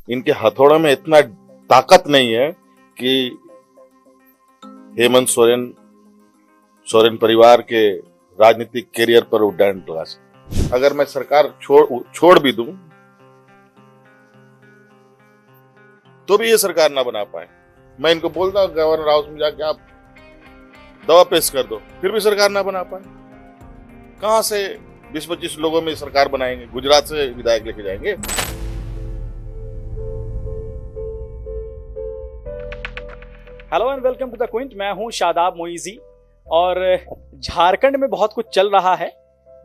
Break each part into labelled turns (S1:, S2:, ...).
S1: इनके हथौड़े में इतना ताकत नहीं है कि हेमंत सोरेन परिवार के राजनीतिक कैरियर पर वो डेंट लगा सके। अगर मैं सरकार छोड़ भी दूं तो भी ये सरकार ना बना पाए। मैं इनको बोलता हूं गवर्नर हाउस में जाके आप दवा पेश कर दो, फिर भी सरकार ना बना पाए। कहां से 20-25 लोगों में सरकार बनाएंगे? गुजरात से विधायक लेके जाएंगे?
S2: Hello and welcome to the Quint. मैं हूं शादाब मोइजी और झारखंड में बहुत कुछ चल रहा है।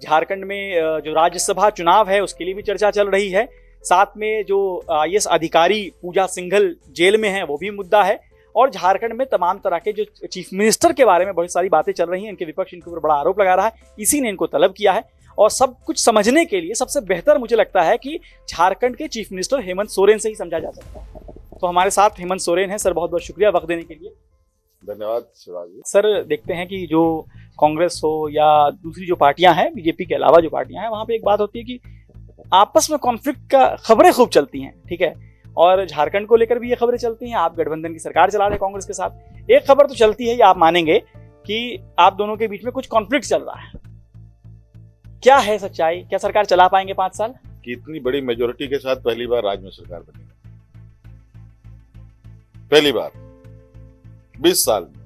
S2: झारखंड में जो राज्यसभा चुनाव है उसके लिए भी चर्चा चल रही है। साथ में जो आईएएस अधिकारी पूजा सिंघल जेल में हैं वो भी मुद्दा है। और झारखंड में तमाम तरह के जो चीफ मिनिस्टर के बारे में बहुत सारी बातें चल रही हैं। इनके विपक्ष इनके ऊपर बड़ा आरोप लगा रहा है, इसी ने इनको तलब किया है। और सब कुछ समझने के लिए सबसे बेहतर मुझे लगता है कि झारखंड के चीफ मिनिस्टर हेमंत सोरेन से ही समझा जा सकता है। तो हमारे साथ हेमंत सोरेन हैं। सर बहुत बहुत शुक्रिया वक्त देने के लिए।
S1: धन्यवाद शिवाजी।
S2: सर देखते हैं कि जो कांग्रेस हो या दूसरी जो पार्टियां हैं, बीजेपी के अलावा जो पार्टियां हैं, वहां पे एक बात होती है कि आपस में कॉन्फ्लिक्ट का खबरें खूब चलती हैं, ठीक है। और झारखंड को लेकर भी ये खबरें चलती हैं। आप गठबंधन की सरकार चला रहे हैं कांग्रेस के साथ। एक खबर तो चलती है, ये आप मानेंगे, कि आप दोनों के बीच में कुछ कॉन्फ्लिक्ट चल रहा है। क्या है सच्चाई? क्या सरकार चला पाएंगे 5 साल?
S1: कि इतनी बड़ी मेजोरिटी के साथ पहली बार राज्य में सरकार बनी, पहली बार 20 साल में।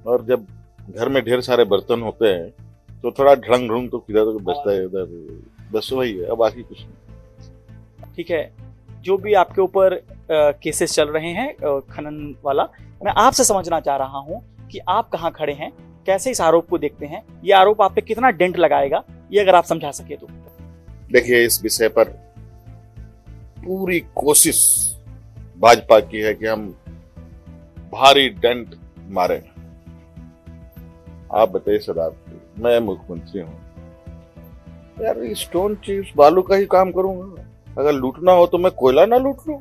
S1: और जब घर में ढेर सारे बर्तन होते हैं तो थोड़ा ढंग ढूंग तो किधर तो बचता है, इधर बस वही है, अब बाकी कुछ नहीं।
S2: ठीक है, जो भी आपके ऊपर केसेस चल रहे हैं खनन वाला, मैं आपसे समझना चाह रहा हूं कि आप कहां खड़े हैं, कैसे इस आरोप को देखते हैं, ये आरोप आप पे कितना डेंट लगाएगा, ये अगर आप समझा सके तो।
S1: देखिए, इस विषय पर पूरी कोशिश भाजपा की है कि हम भारी डेंट मारे। आप बताइए सदाब, मैं मुख्यमंत्री हूं यार, स्टोन चिप्स बालू का ही काम करूंगा। अगर लूटना हो तो मैं कोयला ना लूट लूं,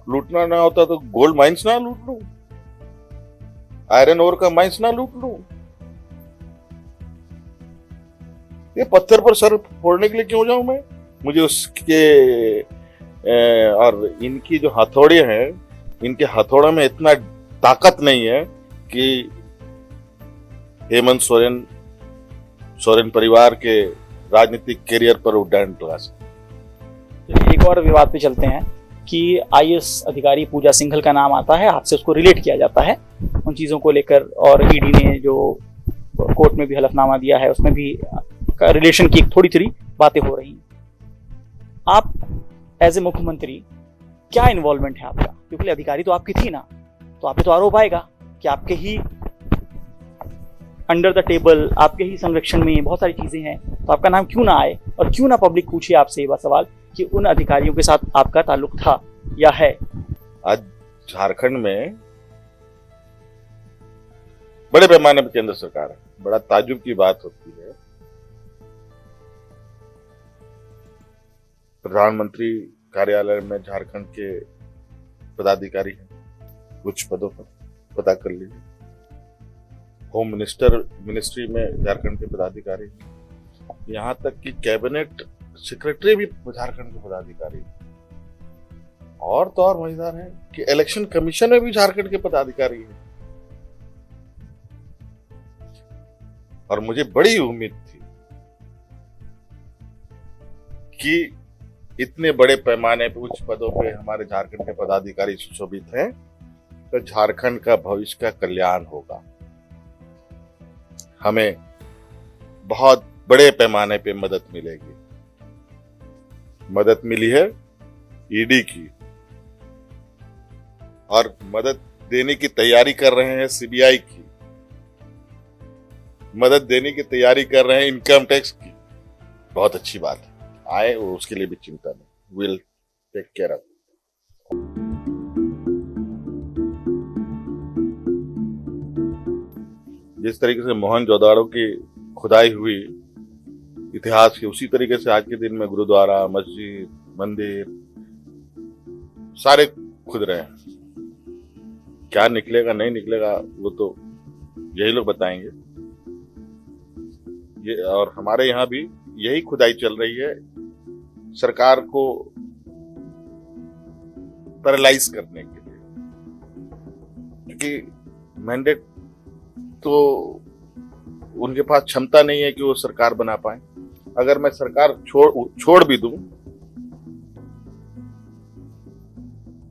S1: लूटना ना होता तो गोल्ड माइंस ना लूट लूं, आयरन ओर का माइंस ना लूट लूं। ये पत्थर पर सर फोड़ने के लिए क्यों जाऊं मैं? मुझे उसके और इनकी जो हथौड़े हैं, इनके हथौड़े में इतना ताकत नहीं है कि हेमंत सोरेन परिवार के राजनीतिक कैरियर पर वो डेंट लगा सके।
S2: एक और विवाद पे चलते हैं कि आईएएस अधिकारी पूजा सिंघल का नाम आता है, आपसे उसको रिलेट किया जाता है उन चीज़ों को लेकर। और ईडी ने जो कोर्ट में भी हलफनामा दिया है उसमें भी रिलेशन की थोड़ी बातें हो रही हैं। आप एज ए मुख्यमंत्री क्या इन्वॉल्वमेंट है आपका? क्योंकि अधिकारी तो आपकी थी ना, तो आप पे तो आरोप आएगा कि आपके ही अंडर द टेबल, आपके ही संरक्षण में बहुत सारी चीजें हैं, तो आपका नाम क्यों ना आए? और क्यों ना पब्लिक पूछे आपसे ये सवाल कि उन अधिकारियों के साथ आपका ताल्लुक था या है?
S1: आज झारखंड में बड़े पैमाने पर केंद्र सरकार है। बड़ा ताज्जुब की बात होती है, प्रधानमंत्री कार्यालय में झारखंड के पदाधिकारी हैं कुछ पदों पर, पता कर लीजिए। होम मिनिस्ट्री में झारखंड के पदाधिकारी हैं, यहाँ तक कि कैबिनेट सेक्रेटरी भी झारखंड के पदाधिकारी हैं। और तो और मजेदार है कि इलेक्शन कमीशन में भी झारखंड के पदाधिकारी हैं। और मुझे बड़ी उम्मीद थी कि इतने बड़े पैमाने पर उच्च पदों पे हमारे झारखंड के पदाधिकारी सुशोभित हैं तो झारखंड का भविष्य का कल्याण होगा। हमें बहुत बड़े पैमाने पे मदद मिलेगी। मदद मिली है ईडी की, और मदद देने की तैयारी कर रहे हैं सीबीआई की, मदद देने की तैयारी कर रहे हैं इनकम टैक्स की। बहुत अच्छी बात है, आए उसके लिए भी चिंता नहीं, विल टेक केयर ऑफ। जिस तरीके से मोहनजोदड़ो की खुदाई हुई इतिहास की, उसी तरीके से आज के दिन में गुरुद्वारा, मस्जिद, मंदिर सारे खुद रहे हैं। क्या निकलेगा नहीं निकलेगा वो तो यही लोग बताएंगे। ये और हमारे यहाँ भी यही खुदाई चल रही है सरकार को पैरालाइज करने के लिए, क्योंकि मैंडेट तो उनके पास क्षमता नहीं है कि वो सरकार बना पाए। अगर मैं सरकार छोड़ भी दूं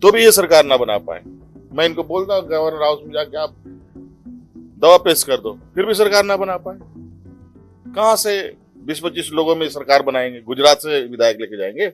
S1: तो भी ये सरकार ना बना पाए। मैं इनको बोलता हूं गवर्नर हाउस में जाके आप दवा पेश कर दो, फिर भी सरकार ना बना पाए। कहां से 20-25 लोगों में सरकार बनाएंगे? गुजरात से विधायक लेके जाएंगे?